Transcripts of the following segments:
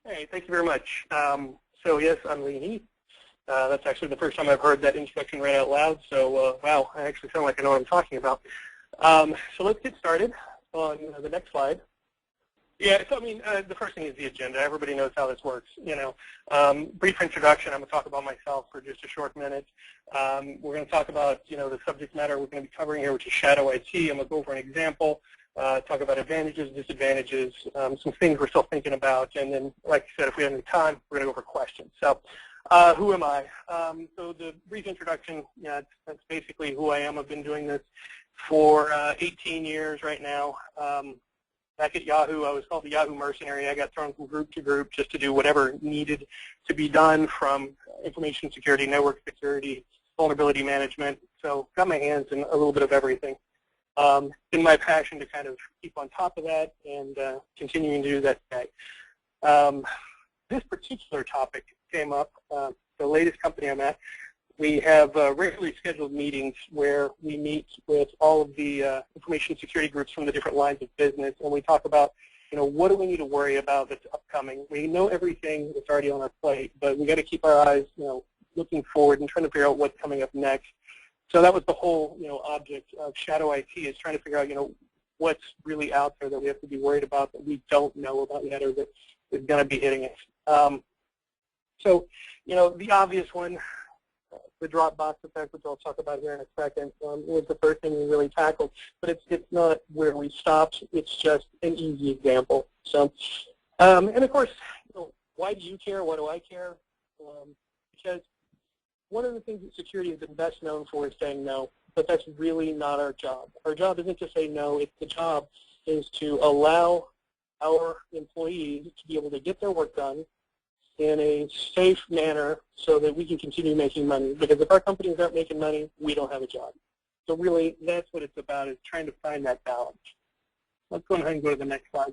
Hey, thank you very much. So yes, I'm Lee Heath. That's actually the first time I've heard that introduction read out loud, so wow, I actually sound like I know what I'm talking about. So let's get started on the next slide. Yeah, so I mean, the first thing is the agenda. Everybody knows how this works. Brief introduction. I'm going to talk about myself for just a short minute. We're going to talk about, the subject matter we're going to be covering here, which is shadow IT. I'm going to go over an example, talk about advantages, disadvantages, some things we're still thinking about, and then, like I said, if we have any time, we're going to go over questions. So, who am I? So the brief introduction, that's basically who I am. I've been doing this for 18 years right now. Back at Yahoo, I was called the Yahoo mercenary. I got thrown from group to group just to do whatever needed to be done, from information security, network security, vulnerability management. So got my hands in a little bit of everything. Been my passion to kind of keep on top of that and continuing to do that today. This particular topic came up, the latest company I'm at. We have regularly scheduled meetings where we meet with all of the information security groups from the different lines of business, and we talk about, what do we need to worry about that's upcoming. We know everything that's already on our plate, but we got to keep our eyes, looking forward and trying to figure out what's coming up next. So that was the whole, object of Shadow IT, is trying to figure out, what's really out there that we have to be worried about that we don't know about yet, or that is going to be hitting us. So, the obvious one, the Dropbox effect, which I'll talk about here in a second, was the first thing we really tackled. But it's not where we stopped. It's just an easy example. So, and of course, why do you care? Why do I care? Because one of the things that security has been best known for is saying no, but that's really not our job. Our job isn't to say no. The job is to allow our employees to be able to get their work done in a safe manner so that we can continue making money. Because if our companies aren't making money, we don't have a job. So really, that's what it's about, is trying to find that balance. Let's go ahead and go to the next slide.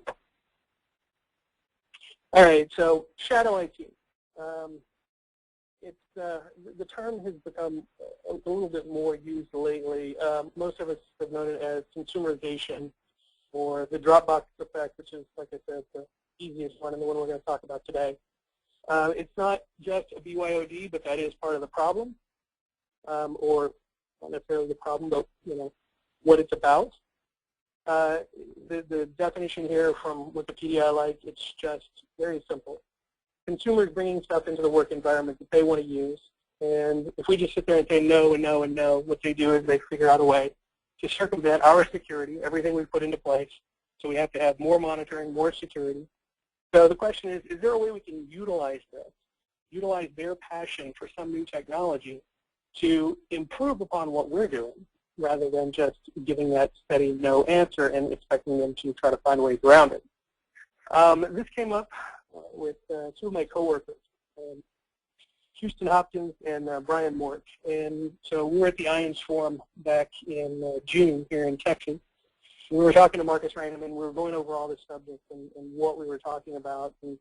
All right, so shadow IT. The term has become a little bit more used lately. Most of us have known it as consumerization, or the Dropbox effect, which is, like I said, the easiest one and the one we're going to talk about today. It's not just a BYOD, but that is part of the problem, or not necessarily the problem, but what it's about. The definition here from Wikipedia I like, it's just very simple. Consumers bringing stuff into the work environment that they want to use, and if we just sit there and say no and no and no, what they do is they figure out a way to circumvent our security, everything we've put into place. So we have to have more monitoring, more security. So the question is there a way we can utilize this, utilize their passion for some new technology to improve upon what we're doing, rather than just giving that steady no answer and expecting them to try to find ways around it? This came up with two of my coworkers, Houston Hopkins and Brian Mort. And so we were at the IANS Forum back in June here in Texas. We were talking to Marcus Rainham, and we were going over all this subject and what we were talking about. And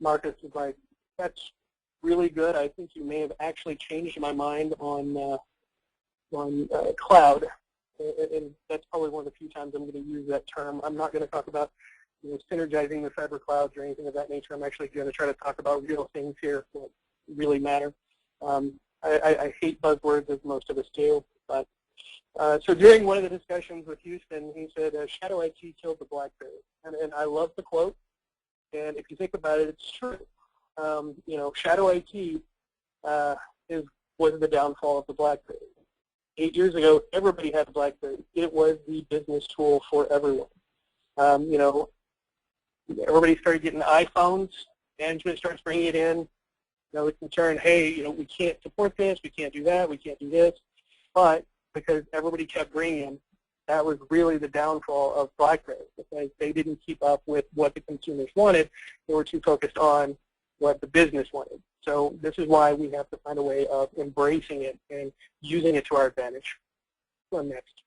Marcus was like, that's really good. I think you may have actually changed my mind on cloud. And that's probably one of the few times I'm going to use that term. I'm not going to talk about synergizing the cyber clouds or anything of that nature. I'm actually going to try to talk about real things here that really matter. I hate buzzwords, as most of us do, but so during one of the discussions with Houston, he said, shadow IT killed the BlackBerry. And I love the quote. And if you think about it, it's true. Shadow IT was the downfall of the BlackBerry. 8 years ago, everybody had a BlackBerry. It was the business tool for everyone. Everybody started getting iPhones. Management starts bringing it in. With concern, hey, we can't support this, we can't do that, we can't do this. But because everybody kept bringing them, that was really the downfall of BlackBerry, because they didn't keep up with what the consumers wanted. They were too focused on what the business wanted. So this is why we have to find a way of embracing it and using it to our advantage. Go on next.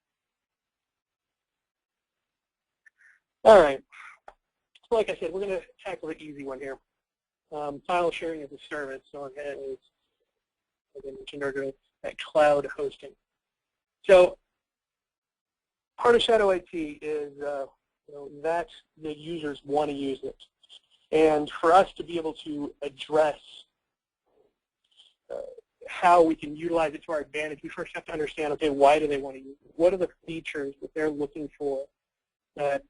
All right. So like I said, we're going to tackle the easy one here. File sharing as a service, so as I mentioned earlier, that cloud hosting. So part of Shadow IT is that the users want to use it. And for us to be able to address how we can utilize it to our advantage, we first have to understand, okay, why do they want to use it? What are the features that they're looking for that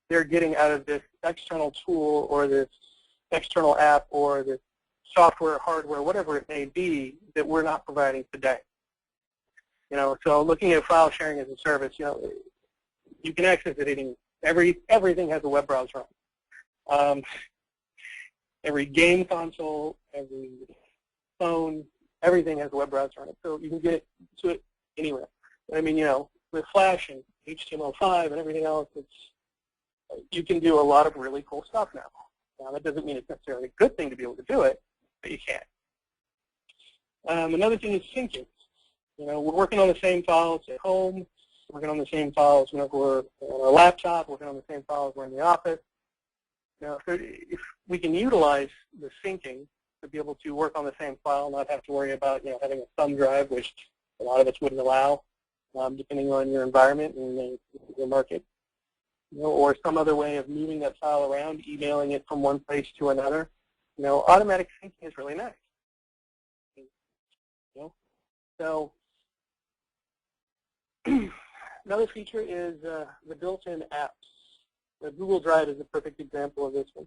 they're getting out of this external tool or this external app or this software, hardware, whatever it may be, that we're not providing today? So looking at file sharing as a service, you can access it in everything has a web browser on. Every game console, every phone, everything has a web browser on it, so you can get to it anywhere. I mean, with Flash and HTML5 and everything else, you can do a lot of really cool stuff now. Now, that doesn't mean it's necessarily a good thing to be able to do it, but you can. Another thing is syncing. We're working on the same files at home, working on the same files whenever we're on our laptop, working on the same files when we're in the office. If we can utilize the syncing to be able to work on the same file, not have to worry about having a thumb drive, which a lot of us wouldn't allow, depending on your environment and your market, or some other way of moving that file around, emailing it from one place to another. Automatic syncing is really nice. So another feature is the built-in apps. The Google Drive is a perfect example of this one.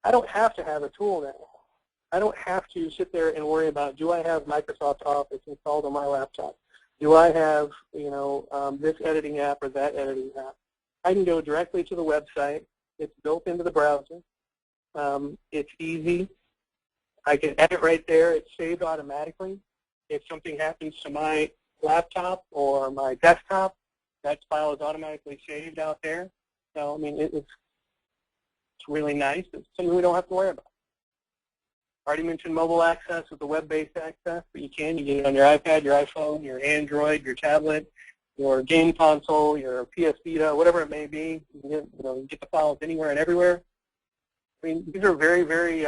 I don't have to have a tool now. I don't have to sit there and worry about, do I have Microsoft Office installed on my laptop? Do I have, this editing app or that editing app? I can go directly to the website. It's built into the browser. It's easy. I can edit right there. It's saved automatically. If something happens to my laptop or my desktop, that file is automatically saved out there. So, I mean, it's really nice. It's something we don't have to worry about. I already mentioned mobile access with the web-based access, but you get it on your iPad, your iPhone, your Android, your tablet, your game console, your PS Vita, whatever it may be. You can get the files anywhere and everywhere. I mean, these are very, very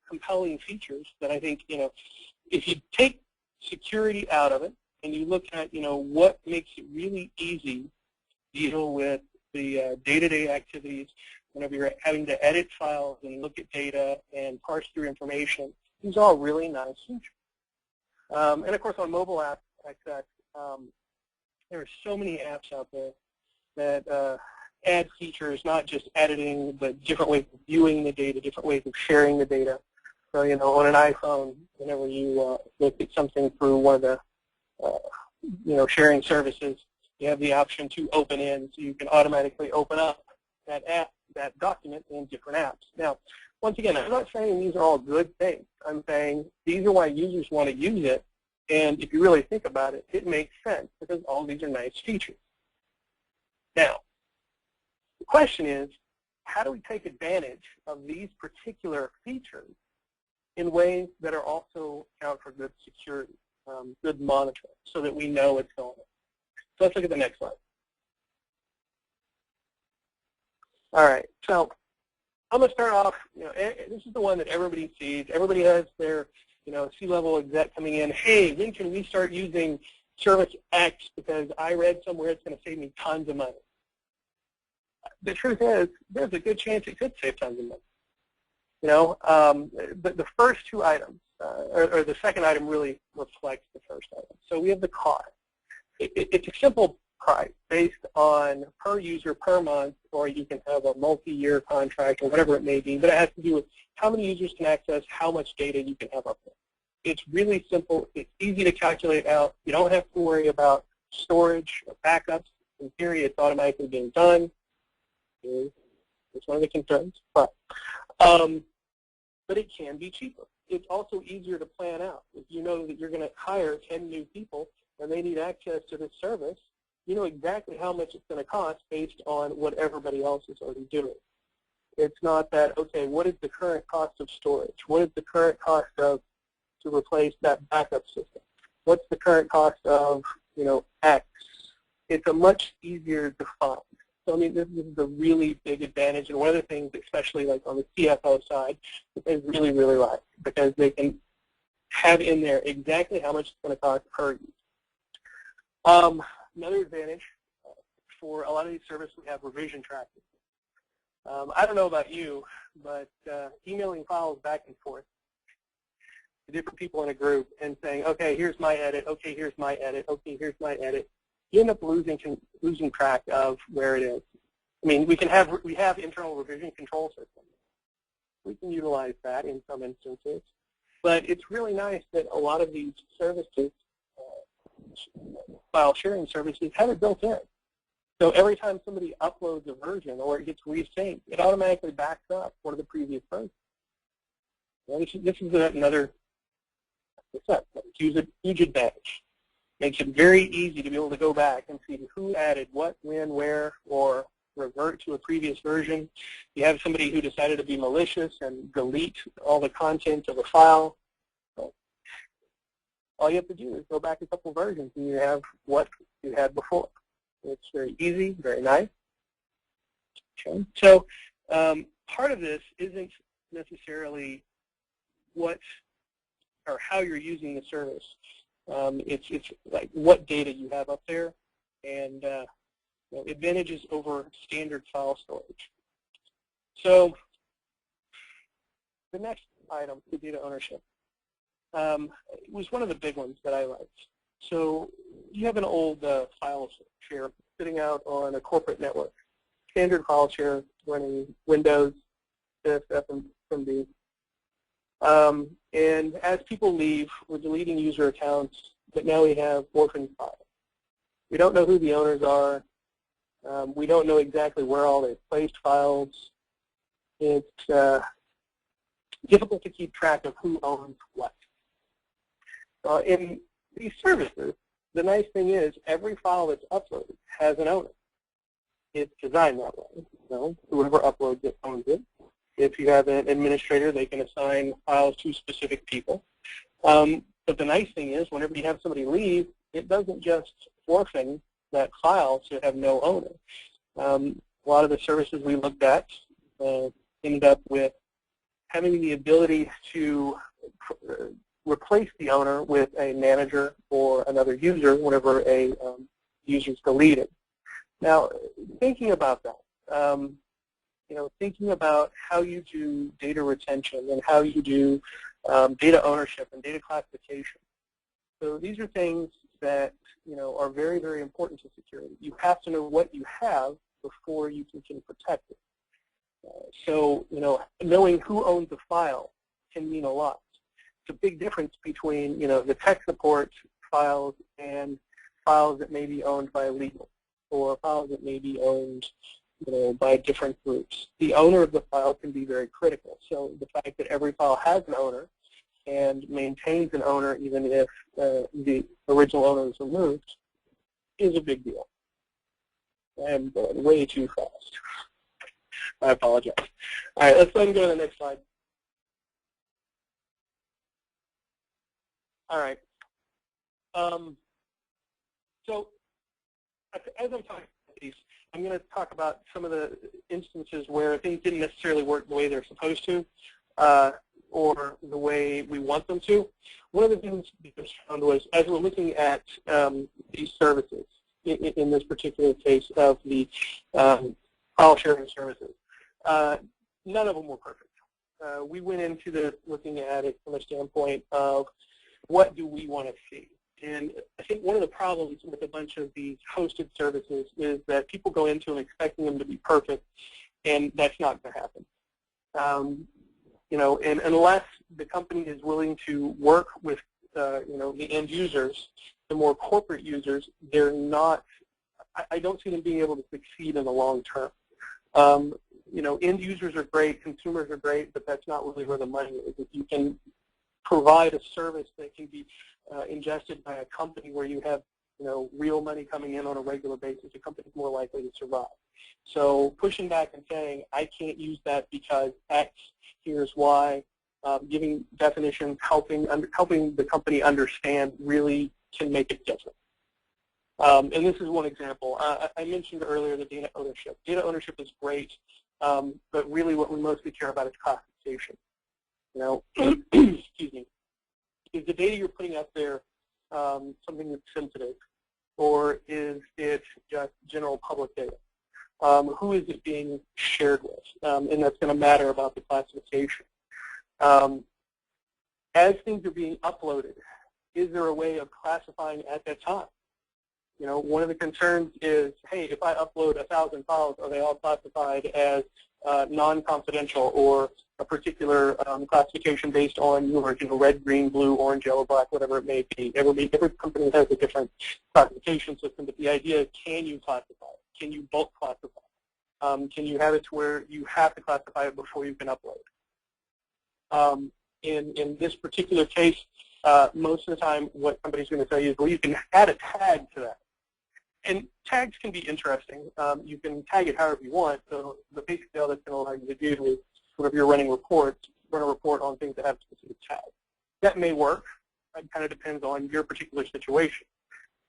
compelling features that I think, if you take security out of it and you look at, what makes it really easy to deal with the day-to-day activities whenever you're having to edit files and look at data and parse through information, these are all really nice features. And of course, on mobile apps like that, there are so many apps out there that add features, not just editing, but different ways of viewing the data, different ways of sharing the data. So, on an iPhone, whenever you look at something through one of the, sharing services, you have the option to open in, so you can automatically open up that app, that document in different apps. Now, once again, I'm not saying these are all good things. I'm saying these are why users want to use it, and if you really think about it, it makes sense because all these are nice features. Now, the question is, how do we take advantage of these particular features in ways that are also account for good security, good monitoring, so that we know what's going on? So let's look at the next slide. All right, so I'm going to start off, this is the one that everybody sees. Everybody has their, C-level exec coming in. Hey, when can we start using service X because I read somewhere it's going to save me tons of money? The truth is, there's a good chance it could save tons of money. But the first two items, or the second item really reflects the first item. So we have the cost. It's a simple price based on per user per month, or you can have a multi-year contract or whatever it may be, but it has to do with how many users can access, how much data you can have up there. It's really simple. It's easy to calculate out. You don't have to worry about storage or backups. In theory, it's automatically being done. It's one of the concerns, but it can be cheaper. It's also easier to plan out. If you know that you're going to hire 10 new people and they need access to this service, you know exactly how much it's going to cost based on what everybody else is already doing. It's not that, okay, what is the current cost of storage? What is the current cost of to replace that backup system? What's the current cost of, X? It's a much easier to find. So, I mean, this is a really big advantage, and one of the things, especially like on the CFO side, that they really, really like, because they can have in there exactly how much it's going to cost per user. Another advantage for a lot of these services, we have revision tracking. I don't know about you, but emailing files back and forth to different people in a group and saying, okay, here's my edit, okay, here's my edit, okay, here's my edit, you end up losing track of where it is. I mean, we have internal revision control systems. We can utilize that in some instances, but it's really nice that a lot of these services, file sharing services, have it built in. So every time somebody uploads a version or it gets resynced, it automatically backs up one of the previous versions. Well, this is another huge advantage. Makes it very easy to be able to go back and see who added what, when, where, or revert to a previous version. You have somebody who decided to be malicious and delete all the content of a file. So all you have to do is go back a couple versions and you have what you had before. It's very easy, very nice. Okay. So part of this isn't necessarily what or how you're using the service. It's like what data you have up there and advantages over standard file storage. So the next item, the data ownership, was one of the big ones that I liked. So you have an old file share sitting out on a corporate network, standard file share running Windows, FMD. And as people leave, we're deleting user accounts, but now we have orphan files. We don't know who the owners are. We don't know exactly where all they've placed files. It's difficult to keep track of who owns what. In these services, the nice thing is every file that's uploaded has an owner. It's designed that way. Whoever uploads it owns it. If you have an administrator, they can assign files to specific people. But the nice thing is whenever you have somebody leave, it doesn't just orphan that file to have no owner. A lot of the services we looked at ended up with having the ability to replace the owner with a manager or another user whenever a user is deleted. Now, thinking about that, thinking about how you do data retention and how you do data ownership and data classification. So these are things that are very, very important to security. You have to know what you have before you can protect it. So knowing who owns the file can mean a lot. It's a big difference between the tech support files and files that may be owned by legal or files that may be owned by different groups. The owner of the file can be very critical. So the fact that every file has an owner and maintains an owner even if the original owner is removed is a big deal. I'm going way too fast. I apologize. All right, let's go ahead and go to the next slide. All right. So as I'm talking about these, I'm going to talk about some of the instances where things didn't necessarily work the way they're supposed to or the way we want them to. One of the things we found was as we're looking at these services, in this particular case of the file sharing services, none of them were perfect. We went into this looking at it from a standpoint of what do we want to see. And I think one of the problems with a bunch of these hosted services is that people go into them expecting them to be perfect, and that's not going to happen. And unless the company is willing to work with, the end users, the more corporate users, they're not. I don't see them being able to succeed in the long term. End users are great, consumers are great, but that's not really where the money is. If you can provide a service that can be ingested by a company where you have real money coming in on a regular basis, a company is more likely to survive. So pushing back and saying, I can't use that because X, here's why, giving definitions, helping the company understand really can make it different. And this is one example. I mentioned earlier the data ownership. Data ownership is great, but really what we mostly care about is classification. Excuse me. Is the data you're putting up there something that's sensitive, or is it just general public data? who is it being shared with, and that's going to matter about the classification. As things are being uploaded, is there a way of classifying at that time? You know, one of the concerns is, hey, if I upload 1,000 files, are they all classified as non-confidential or a particular classification based on yours, you know, red, green, blue, orange, yellow, black, whatever it may be. Every company has a different classification system, but the idea is, can you classify it? Can you bulk classify it? Can you have it to where you have to classify it before you can upload? In this particular case, most of the time what somebody's going to tell you is, well, you can add a tag to that. And tags can be interesting. You can tag it however you want. So the basic deal that's going to allow you to do is, whenever you're running reports, run a report on things that have specific tags. That may work. It kind of depends on your particular situation.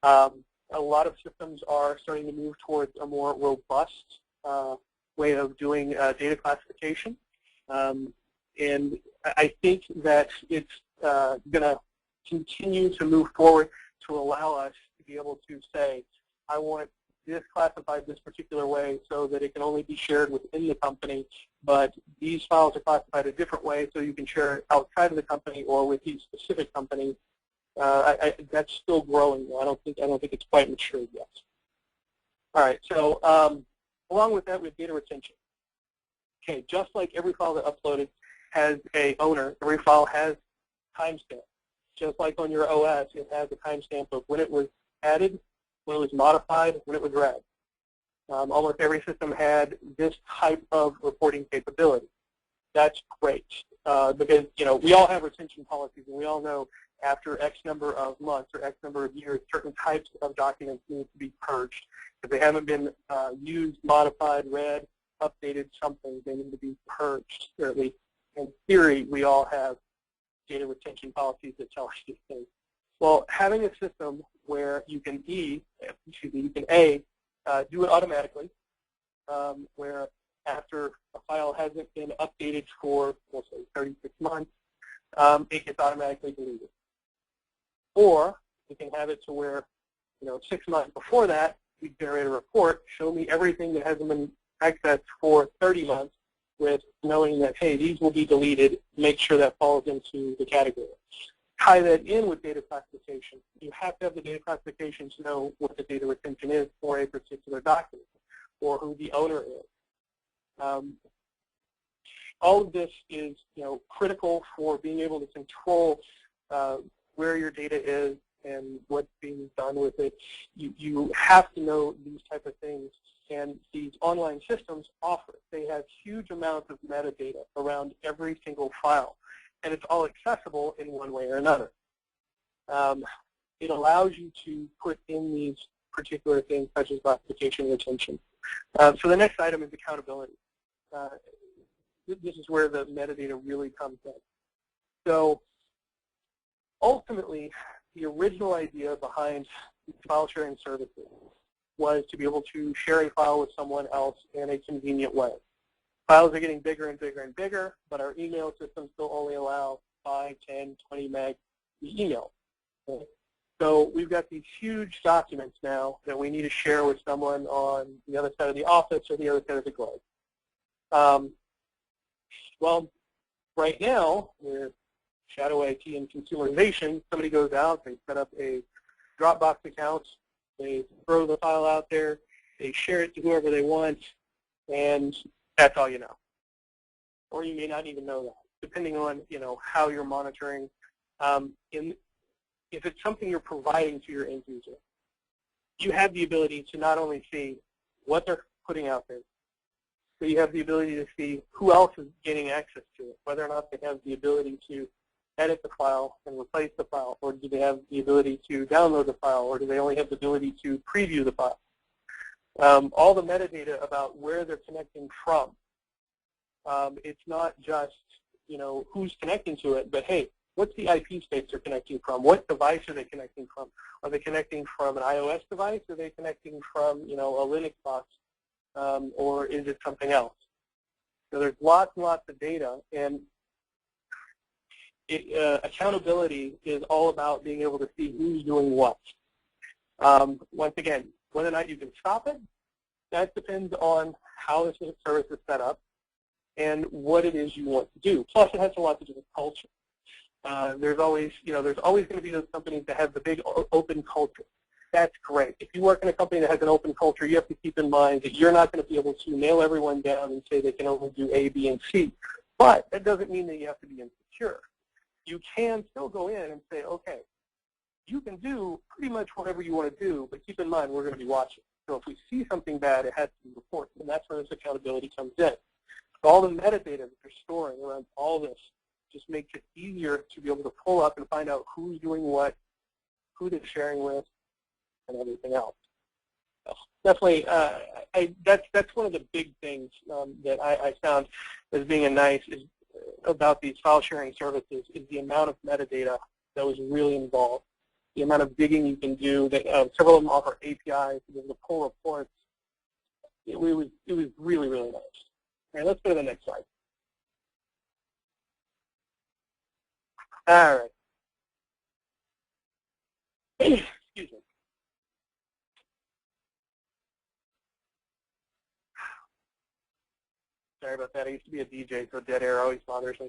A lot of systems are starting to move towards a more robust way of doing data classification. And I think that it's going to continue to move forward to allow us to be able to say, I want this classified this particular way so that it can only be shared within the company, but these files are classified a different way so you can share it outside of the company or with these specific companies. That's still growing. I don't think it's quite matured yet. All right, so along with that, we have data retention. Okay, just like every file that uploaded has a owner, every file has timestamp. Just like on your OS, it has a timestamp of when it was added, when it was modified, when it was read. Almost every system had this type of reporting capability. That's great because, you know, we all have retention policies, and we all know after X number of months or X number of years, certain types of documents need to be purged. If they haven't been used, modified, read, updated, something, they need to be purged. Or at least in theory, we all have data retention policies that tell us these things. Well, having a system where you can do it automatically, where after a file hasn't been updated for, we'll say, 36 months, it gets automatically deleted. Or you can have it to where, you know, 6 months before that, we generate a report, show me everything that hasn't been accessed for 30 months, with knowing that, hey, these will be deleted, make sure that falls into the category. Tie that in with data classification. You have to have the data classification to know what the data retention is for a particular document or who the owner is. All of this is, you know, critical for being able to control where your data is and what's being done with it. You have to know these type of things, and these online systems offer it. They have huge amounts of metadata around every single file, and it's all accessible in one way or another. It allows you to put in these particular things such as classification and retention. So the next item is accountability. This is where the metadata really comes in. So ultimately, the original idea behind file sharing services was to be able to share a file with someone else in a convenient way. Files are getting bigger and bigger and bigger, but our email systems still only allow 5, 10, 20 meg email. Okay? So we've got these huge documents now that we need to share with someone on the other side of the office or the other side of the globe. Well, right now, with shadow IT and consumerization, somebody goes out, they set up a Dropbox account, they throw the file out there, they share it to whoever they want, and that's all you know. Or you may not even know that, depending on, you know, how you're monitoring. If it's something you're providing to your end user, you have the ability to not only see what they're putting out there, but you have the ability to see who else is getting access to it, whether or not they have the ability to edit the file and replace the file, or do they have the ability to download the file, or do they only have the ability to preview the file. All the metadata about where they're connecting from. It's not just, you know, who's connecting to it, but hey, what's the IP space they're connecting from? What device are they connecting from? Are they connecting from an iOS device? Are they connecting from, you know, a Linux box? Or is it something else? So there's lots and lots of data, and accountability is all about being able to see who's doing what. Once again, whether or not you can stop it That depends on how this service is set up and what it is you want to do. Plus, it has a lot to do with culture. There's always going to be those companies that have the big open culture. That's great. If you work in a company that has an open culture, you have to keep in mind that you're not going to be able to nail everyone down and say they can only do A, B, and C. But that doesn't mean that you have to be insecure. You can still go in and say, okay, you can do pretty much whatever you want to do, but keep in mind we're going to be watching. So if we see something bad, it has to be reported, and that's where this accountability comes in. All the metadata that you're storing around all this just makes it easier to be able to pull up and find out who's doing what, who they're sharing with, and everything else. So definitely, that's one of the big things that I found as being about these file sharing services is the amount of metadata that was really involved, the amount of digging you can do. That several of them offer APIs to be able to pull reports. It was really, really nice. All right, let's go to the next slide. All right. Excuse me. Sorry about that. I used to be a DJ, so dead air always bothers me.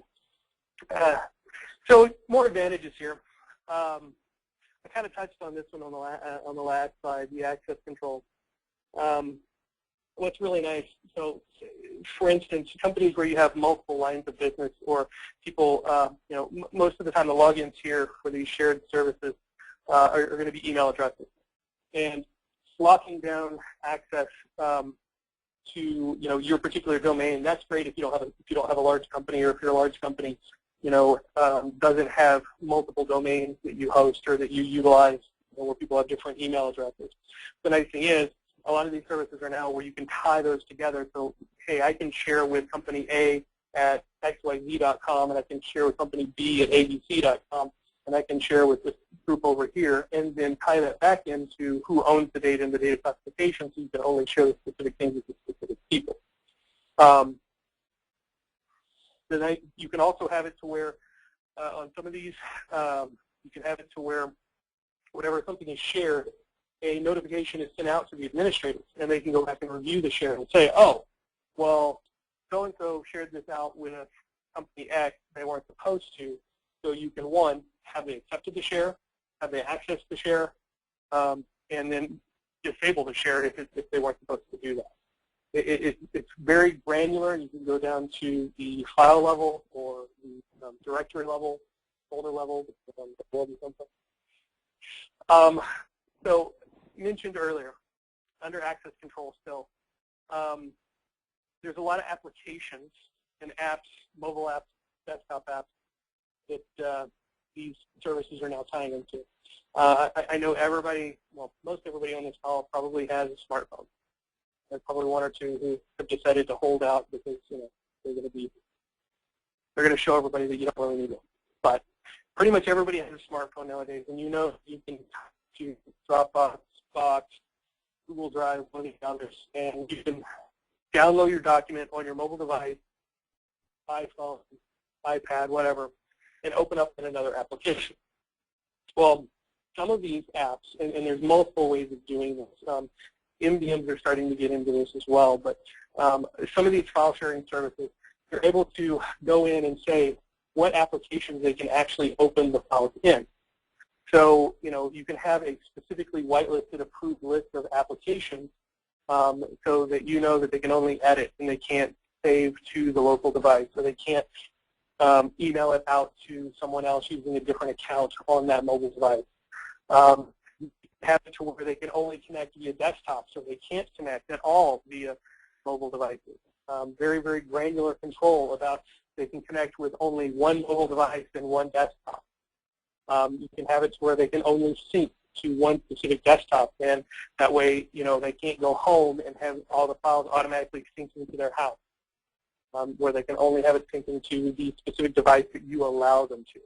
So more advantages here. I kind of touched on this one on the last slide, the access control. What's really nice, so for instance, companies where you have multiple lines of business or people, most of the time the logins here for these shared services are going to be email addresses. And locking down access to your particular domain, that's great if you don't have a large company, or if you're a large company, doesn't have multiple domains that you host or that you utilize, where people have different email addresses. The nice thing is, a lot of these services are now where you can tie those together. So, hey, I can share with company A at xyz.com, and I can share with company B at abc.com, and I can share with this group over here, and then tie that back into who owns the data and the data classification, so you can only share the specific things with the specific people. Then you can also have it to where, on some of these, you can have it to where whenever something is shared, a notification is sent out to the administrators, and they can go back and review the share and say, oh, well, so-and-so shared this out with company X, they weren't supposed to, so you can, one, have they accepted the share, have they accessed the share, and then disable the share if they weren't supposed to do that. It's very granular. You can go down to the file level or the directory level, folder level, so mentioned earlier, under access control still, there's a lot of applications and apps, mobile apps, desktop apps, that these services are now tying into. I know everybody, well, most everybody on this call probably has a smartphone. There's probably one or two who have decided to hold out because they're going to show everybody that you don't really need it. But pretty much everybody has a smartphone nowadays, and you can to Dropbox, Box, Google Drive, one of the others, and you can download your document on your mobile device, iPhone, iPad, whatever, and open up in another application. Well, some of these apps, and there's multiple ways of doing this. MDMs are starting to get into this as well, but some of these file sharing services, you're able to go in and say what applications they can actually open the files in. So, you can have a specifically whitelisted approved list of applications so that you know that they can only edit and they can't save to the local device, or they can't email it out to someone else using a different account on that mobile device. Have it to where they can only connect via desktop, so they can't connect at all via mobile devices. Very, very granular control about they can connect with only one mobile device and one desktop. You can have it to where they can only sync to one specific desktop, and that way, they can't go home and have all the files automatically synced into their house, where they can only have it synced into the specific device that you allow them to.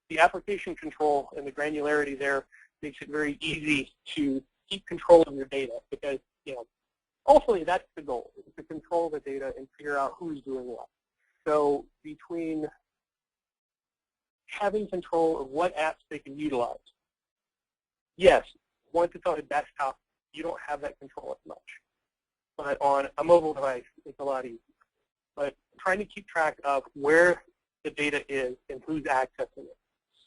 The application control and the granularity there makes it very easy to keep control of your data, because, ultimately that's the goal, is to control the data and figure out who's doing what. So between having control of what apps they can utilize, yes, once it's on a desktop, you don't have that control as much. but on a mobile device, it's a lot easier. But trying to keep track of where the data is and who's accessing it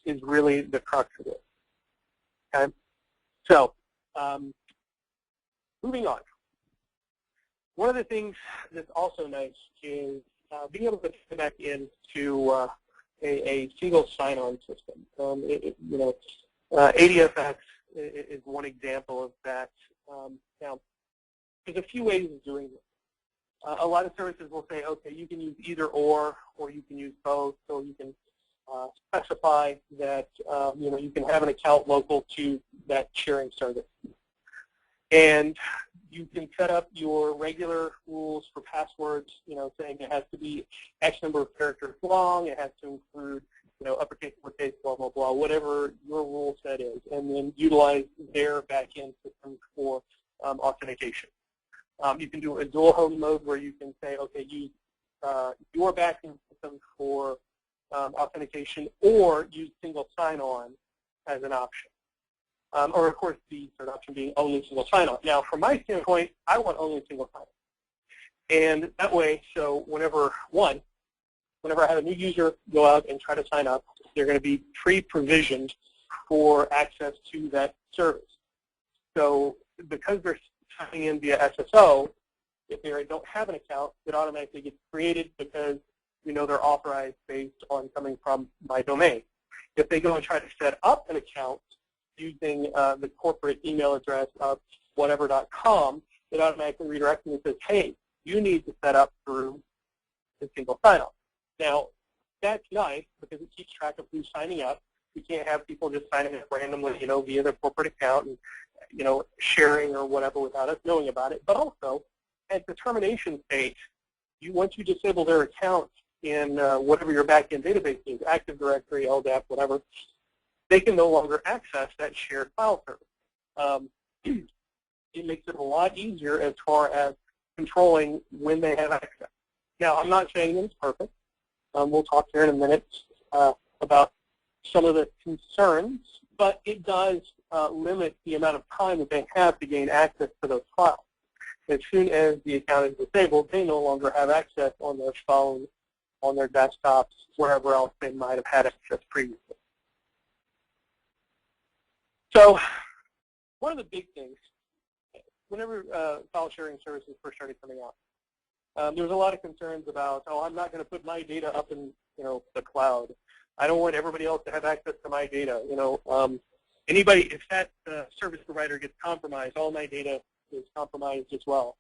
is really the crux of it. Okay? So, moving on. One of the things that's also nice is being able to get back into a single sign-on system. ADFX is one example of that. Now, there's a few ways of doing this. A lot of services will say, okay, you can use either or you can use both. So you can specify that you can have an account local to that sharing service, and you can set up your regular rules for passwords. Saying it has to be X number of characters long, it has to include uppercase, lowercase, blah blah blah, whatever your rule set is, and then utilize their back-end system for authentication. You can do a dual home mode where you can say, okay, use your back-end system for authentication, or use single sign-on as an option. Or, of course, the third option being only single sign-on. Now, from my standpoint, I want only single sign-on. And that way, so whenever I have a new user go out and try to sign up, they're going to be pre-provisioned for access to that service. So because they're signing in via SSO, if they don't have an account, it automatically gets created because they're authorized based on coming from my domain. If they go and try to set up an account using the corporate email address of whatever.com, it automatically redirects and says, hey, you need to set up through the single sign-on. Now, that's nice because it keeps track of who's signing up. We can't have people just signing up randomly, via their corporate account and, sharing or whatever without us knowing about it. But also, at the termination stage, once you disable their account in whatever your back-end database is, Active Directory, LDAP, whatever, they can no longer access that shared file service. It makes it a lot easier as far as controlling when they have access. Now, I'm not saying that it's perfect. We'll talk here in a minute about some of the concerns, but it does limit the amount of time that they have to gain access to those files. As soon as the account is disabled, they no longer have access on their phone, on their desktops, wherever else they might have had access previously. So one of the big things, whenever file sharing services first started coming out, there was a lot of concerns about, oh, I'm not going to put my data up in the cloud. I don't want everybody else to have access to my data. If that service provider gets compromised, all my data is compromised as well.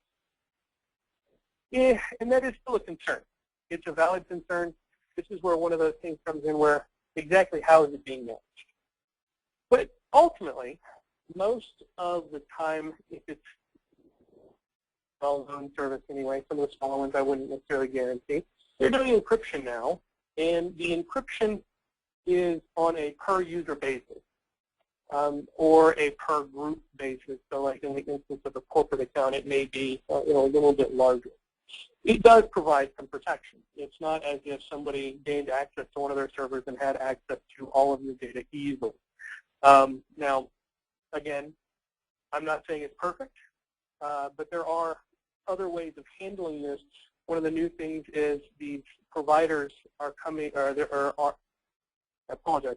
Yeah, and that is still a concern. It's a valid concern. This is where one of those things comes in where exactly how is it being managed. But ultimately, most of the time, if it's well-known service anyway, some of the smaller ones I wouldn't necessarily guarantee, they're doing encryption now, and the encryption is on a per-user basis or a per-group basis. So like in the instance of a corporate account, it may be a little bit larger. It does provide some protection. It's not as if somebody gained access to one of their servers and had access to all of your data easily. Now, again, I'm not saying it's perfect, but there are other ways of handling this. One of the new things is these providers are coming, or I apologize.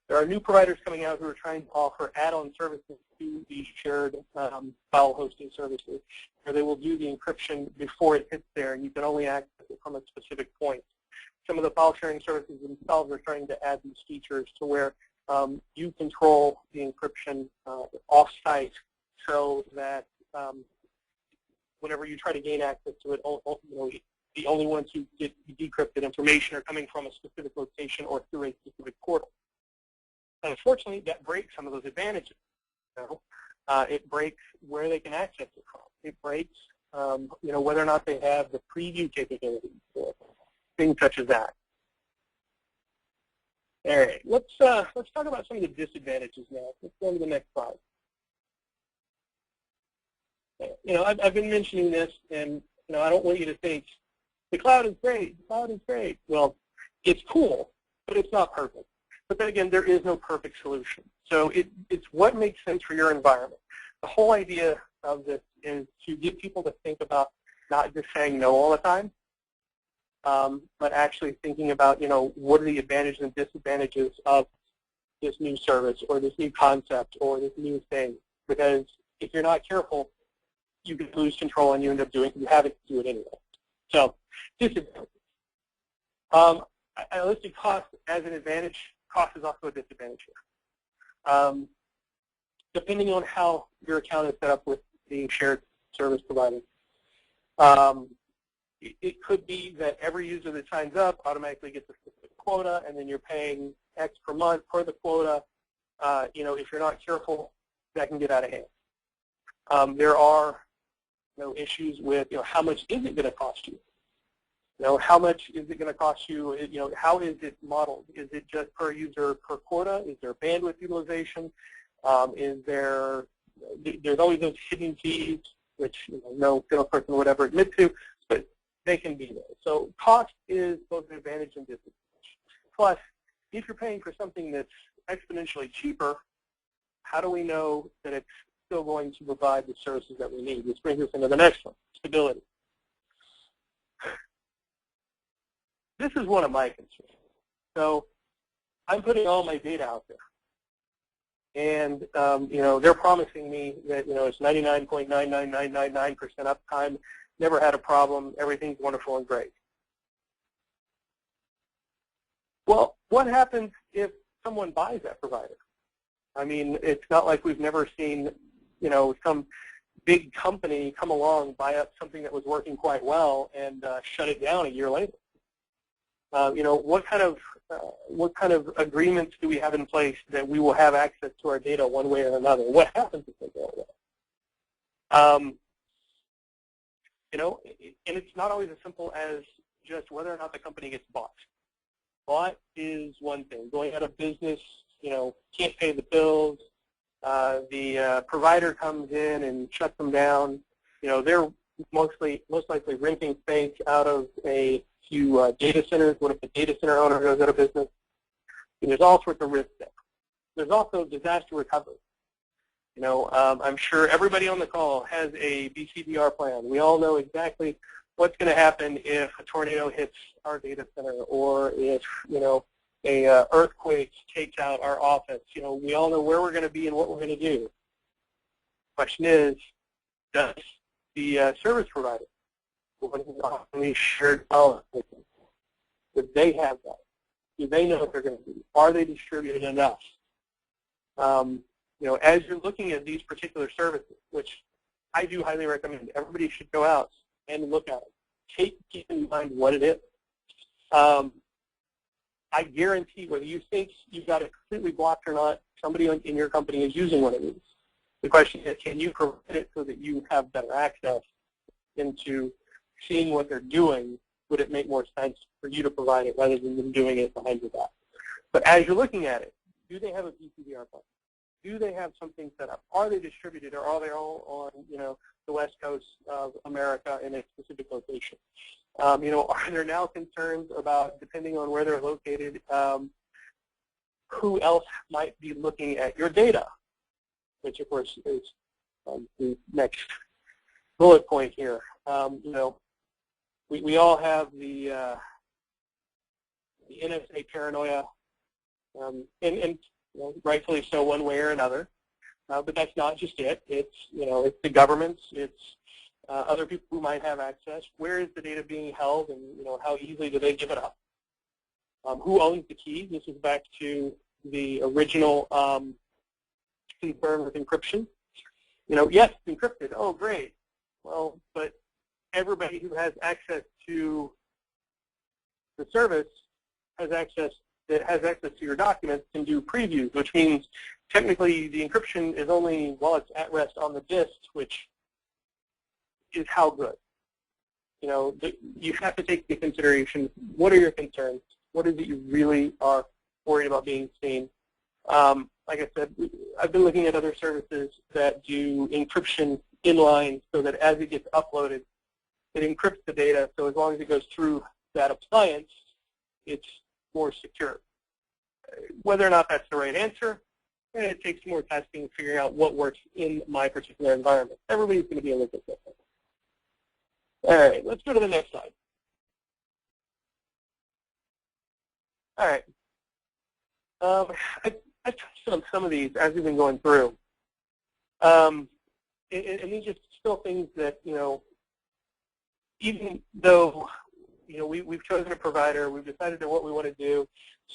There are new providers coming out who are trying to offer add-on services to these shared file hosting services, where they will do the encryption before it hits there, and you can only access it from a specific point. Some of the file sharing services themselves are trying to add these features to where you control the encryption off-site, so that whenever you try to gain access to it, the only ones who get decrypted information are coming from a specific location or through a specific portal. Unfortunately, that breaks some of those advantages. It breaks where they can access it from. It breaks, whether or not they have the preview capabilities, or things such as that. All right, let's talk about some of the disadvantages now. Let's go to the next slide. I've been mentioning this, and I don't want you to think the cloud is great. The cloud is great. Well, it's cool, but it's not perfect. But then again, there is no perfect solution. So it's what makes sense for your environment. The whole idea of this is to get people to think about not just saying no all the time, but actually thinking about, what are the advantages and disadvantages of this new service or this new concept or this new thing. Because if you're not careful, you can lose control and you end up doing it. You have it to do it anyway. So disadvantages. I listed cost as an advantage. Cost is also a disadvantage here. Depending on how your account is set up with the shared service provider. It could be that every user that signs up automatically gets a specific quota, and then you're paying X per month per the quota. If you're not careful, that can get out of hand. There are issues with how much is it going to cost you? How much is it going to cost you? How is it modeled? Is it just per user per quota? Is there bandwidth utilization? There's always those hidden fees, which no salesperson would ever admit to, but they can be there. So cost is both an advantage and disadvantage. Plus, if you're paying for something that's exponentially cheaper, how do we know that it's still going to provide the services that we need? This brings us into the next one, stability. This is one of my concerns. So I'm putting all my data out there. And, they're promising me that, it's 99.99999% uptime, never had a problem, everything's wonderful and great. Well, what happens if someone buys that provider? I mean, it's not like we've never seen, some big company come along, buy up something that was working quite well and shut it down a year later. What kind of agreements do we have in place that we will have access to our data one way or another? What happens if they go away? And it's not always as simple as just whether or not the company gets bought. Bought is one thing. Going out of business, can't pay the bills. The provider comes in and shuts them down. They're most likely renting space out of a few data centers. What if the data center owner goes out of business? And there's all sorts of risks there. There's also disaster recovery. I'm sure everybody on the call has a BCDR plan. We all know exactly what's going to happen if a tornado hits our data center, or if a earthquake takes out our office. We all know where we're going to be and what we're going to do. The question is, does the service provider, what is often shared policy, do they have that? Do they know what they're going to do? Are they distributed enough? As you're looking at these particular services, which I do highly recommend, everybody should go out and look at it. Keep in mind what it is. I guarantee whether you think you've got it completely blocked or not, somebody in your company is using one of these. The question is, can you provide it so that you have better access into seeing what they're doing? Would it make more sense for you to provide it rather than them doing it behind your back? But as you're looking at it, do they have a BCDR plan? Do they have something set up? Are they distributed, or are they all on, the West Coast of America in a specific location? Are there now concerns about, depending on where they're located, who else might be looking at your data? Which, of course, is the next bullet point here. We all have the NSA paranoia, and rightfully so, one way or another. But that's not just it. It's it's the governments. It's other people who might have access. Where is the data being held, and how easily do they give it up? Who owns the key? This is back to the original concern with encryption. Yes, it's encrypted. Oh, great. Well, but everybody who has access to the service has access to your documents can do previews, which means technically the encryption is only while it's at rest on the disk, which is how good. You have to take into consideration, what are your concerns? What is it you really are worried about being seen? Like I said, I've been looking at other services that do encryption inline so that as it gets uploaded, it encrypts the data, so as long as it goes through that appliance, it's more secure. Whether or not that's the right answer, and it takes more testing, figuring out what works in my particular environment. Everybody's going to be a little bit different. All right, let's go to the next slide. All right. I touched on some of these as we've been going through. And these are still things that, even though, we've chosen a provider, we've decided on what we want to do,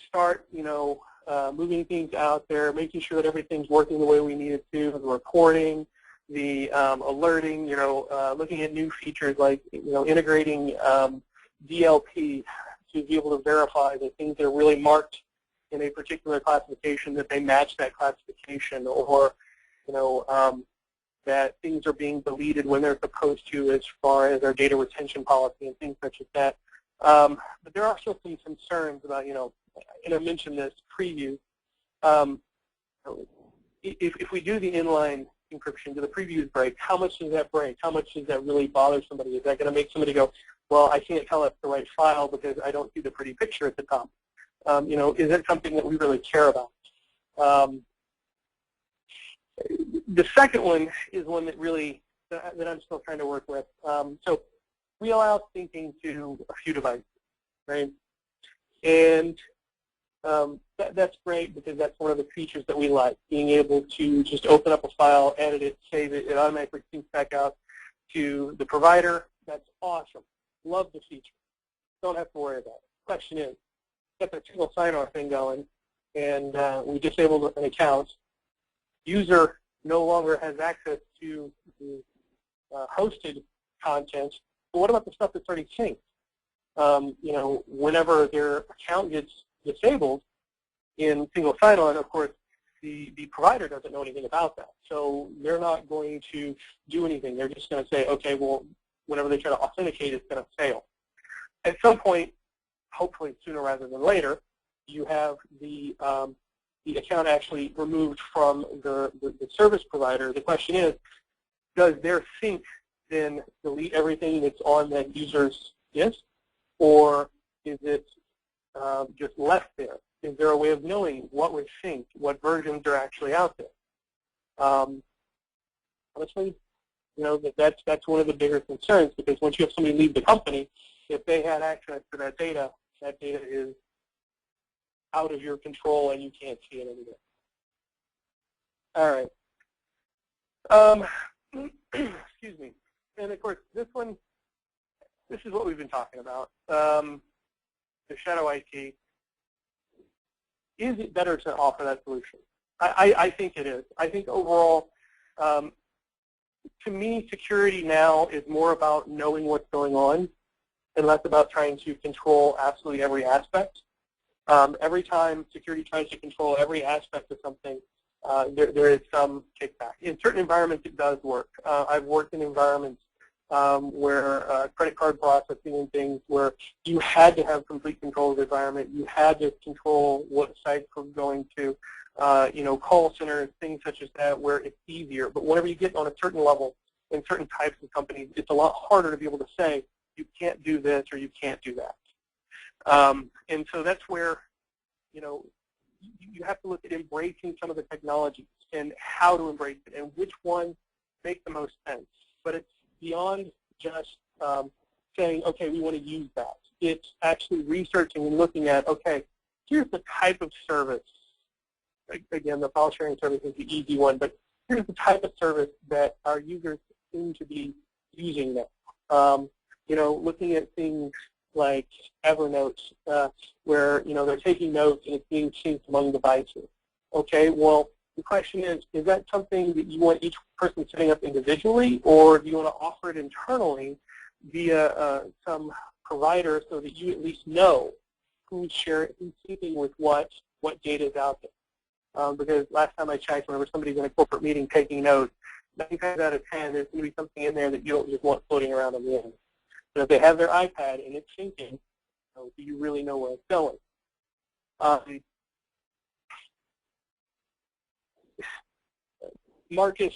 start, moving things out there, making sure that everything's working the way we need it to, the reporting, the alerting, looking at new features like, integrating DLP to be able to verify that things are really marked in a particular classification, that they match that classification, or, that things are being deleted when they're supposed to as far as our data retention policy and things such as that. But there are still some concerns about, and I mentioned this preview. If we do the inline encryption, do the previews break? How much does that break? How much does that really bother somebody? Is that going to make somebody go, well, I can't tell it's the right file because I don't see the pretty picture at the top? Is that something that we really care about? The second one is one that really, that I'm still trying to work with. So we allow syncing to a few devices, right? And that's great because that's one of the features that we like, being able to just open up a file, edit it, save it, it automatically syncs back out to the provider. That's awesome. Love the feature. Don't have to worry about it. Question is, get the single sign-on thing going, and we disabled an account. User no longer has access to the hosted content. But what about the stuff that's already synced? Whenever their account gets disabled in single sign-on, of course, the provider doesn't know anything about that. So they're not going to do anything. They're just going to say, okay, well, whenever they try to authenticate, it's going to fail. At some point, hopefully sooner rather than later, you have the account actually removed from the service provider. The question is, does their sync then delete everything that's on that user's disk, or is it just left there? Is there a way of knowing what was synced, what versions are actually out there? Honestly, that's one of the bigger concerns, because once you have somebody leave the company, if they had access to that data is out of your control and you can't see it anymore. All right. Excuse me. And of course, this is what we've been talking about. The shadow IT. Is it better to offer that solution? I think it is. I think overall, to me, security now is more about knowing what's going on and less about trying to control absolutely every aspect. Every time security tries to control every aspect of something, there is some kickback. In certain environments, it does work. I've worked in environments where credit card processing and things where you had to have complete control of the environment. You had to control what sites were going to, call centers, things such as that, where it's easier. But whenever you get on a certain level in certain types of companies, it's a lot harder to be able to say, you can't do this or you can't do that. And so that's where, you have to look at embracing some of the technologies and how to embrace it and which ones make the most sense. But it's beyond just saying, okay, we want to use that. It's actually researching and looking at, okay, here's the type of service. Again, the file sharing service is the easy one, but here's the type of service that our users seem to be using now. Looking at things like Evernote, where they're taking notes and it's being synced among devices. Okay, well, the question is that something that you want each person setting up individually, or do you want to offer it internally via some provider so that you at least know who's syncing with what data is out there? Because last time I checked, whenever somebody's in a corporate meeting taking notes, 9 times out of 10, there's going to be something in there that you don't just want floating around on the end. So if they have their iPad and it's syncing, do you really know where it's going? Marcus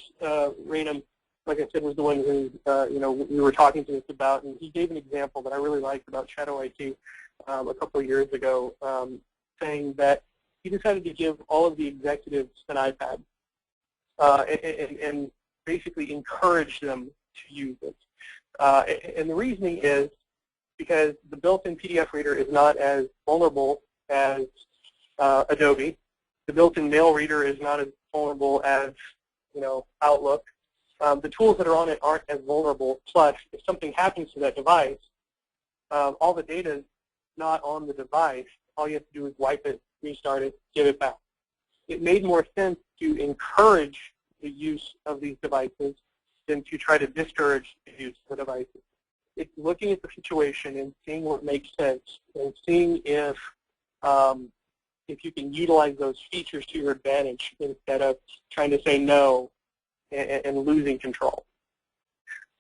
Raynham, like I said, was the one who we were talking to us about, and he gave an example that I really liked about Shadow IT a couple of years ago, saying that he decided to give all of the executives an iPad and basically encourage them to use it. And the reasoning is because the built-in PDF reader is not as vulnerable as Adobe. The built-in mail reader is not as vulnerable as, Outlook. The tools that are on it aren't as vulnerable. Plus, if something happens to that device, all the data is not on the device. All you have to do is wipe it, restart it, give it back. It made more sense to encourage the use of these devices than to try to discourage the use of the devices. It's looking at the situation and seeing what makes sense and seeing if you can utilize those features to your advantage instead of trying to say no and losing control.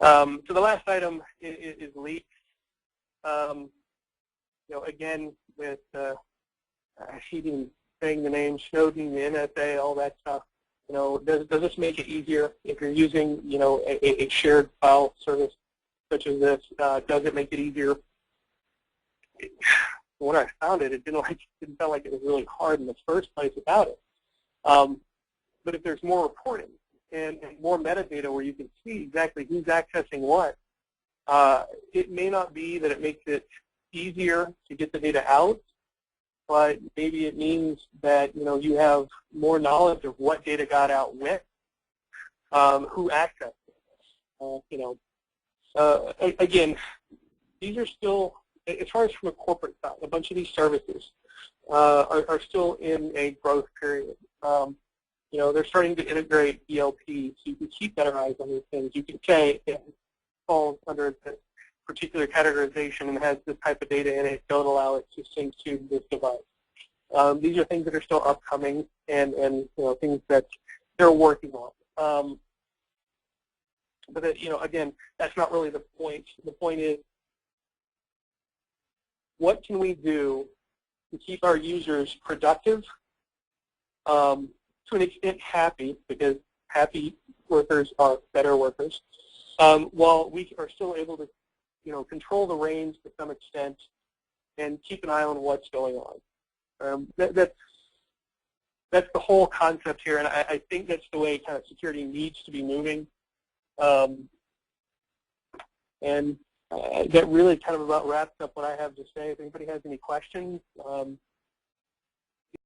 So the last item is leaks. Again, with even saying the name Snowden, the NSA, all that stuff. Does this make it easier if you're using, a shared file service such as this? Does it make it easier? When I found it, it didn't sound like it was really hard in the first place about it. But if there's more reporting and more metadata where you can see exactly who's accessing what, it may not be that it makes it easier to get the data out, but maybe it means that you have more knowledge of what data got out when, who accessed it. Again, these are still, as far as from a corporate side, a bunch of these services are still in a growth period. They're starting to integrate ELP, so you can keep better eyes on these things. You can say it falls under this particular categorization and has this type of data in it, don't allow it to sync to this device. These are things that are still upcoming and things that they're working on. But again, that's not really the point. The point is, what can we do to keep our users productive, to an extent happy, because happy workers are better workers, while we are still able to control the reins to some extent and keep an eye on what's going on. That's the whole concept here, and I think that's the way kind of security needs to be moving. And that really kind of about wraps up what I have to say. If anybody has any questions,